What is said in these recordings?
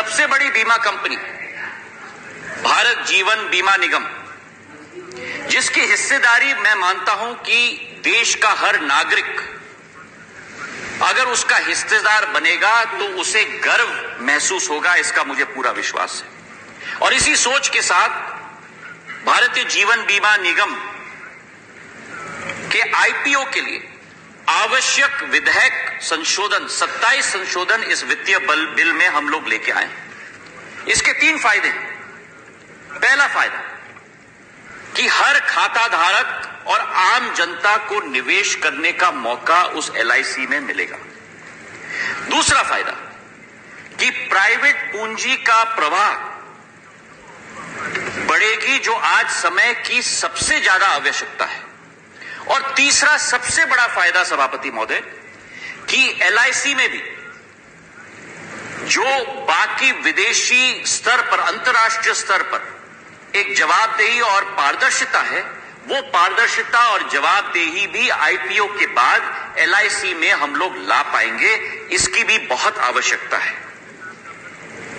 सबसे बड़ी बीमा कंपनी भारत जीवन बीमा निगम, जिसकी हिस्सेदारी मैं मानता हूं कि देश का हर नागरिक अगर उसका हिस्सेदार बनेगा तो उसे गर्व महसूस होगा, इसका मुझे पूरा विश्वास है। और इसी सोच के साथ भारतीय जीवन बीमा निगम के आईपीओ के लिए आवश्यक विधेयक संशोधन 27 संशोधन इस वित्तीय बिल में हम लोग लेके आए। इसके 3 फायदे। पहला फायदा कि हर खाता धारक और आम जनता को निवेश करने का मौका उस एलआईसी में मिलेगा। दूसरा फायदा कि प्राइवेट पूंजी का प्रवाह बढ़ेगी, जो आज समय की सबसे ज्यादा आवश्यकता है। और तीसरा सबसे बड़ा फायदा सभापति महोदय कि एलआईसी में भी जो बाकी विदेशी स्तर पर, अंतर्राष्ट्रीय स्तर पर एक जवाबदेही और पारदर्शिता है, वो पारदर्शिता और जवाबदेही भी आईपीओ के बाद एलआईसी में हम लोग ला पाएंगे। इसकी भी बहुत आवश्यकता है।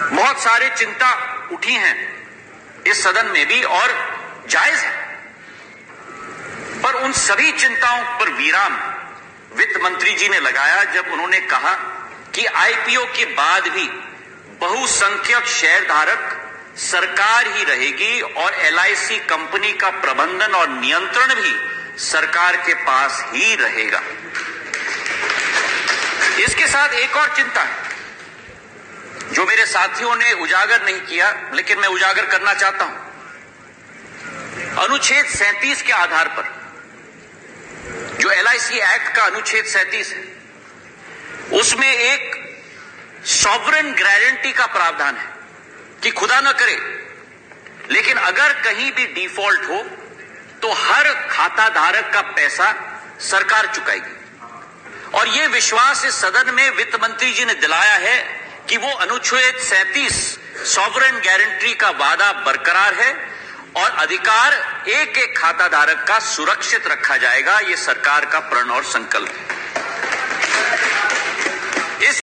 बहुत सारी चिंता उठी हैं इस सदन में भी और जायज है, पर उन सभी चिंताओं पर विराम वित्त मंत्री जी ने लगाया जब उन्होंने कहा कि आईपीओ के बाद भी बहुसंख्यक शेयरधारक सरकार ही रहेगी और एलआईसी कंपनी का प्रबंधन और नियंत्रण भी सरकार के पास ही रहेगा। इसके साथ एक और चिंता है जो मेरे साथियों ने उजागर नहीं किया, लेकिन मैं उजागर करना चाहता हूं। अनुच्छेद 37 के आधार पर, जो एलआईसी एक्ट का अनुच्छेद 37 है, उसमें एक सॉवरेन गारंटी का प्रावधान है कि खुदा न करे लेकिन अगर कहीं भी डिफॉल्ट हो तो हर खाता धारक का पैसा सरकार चुकाएगी। और यह विश्वास इस सदन में वित्त मंत्री जी ने दिलाया है कि वो अनुच्छेद 37 सॉवरेन गारंटी का वादा बरकरार है और अधिकार एक एक खाता धारक का सुरक्षित रखा जाएगा। यह सरकार का प्रण और संकल्प है।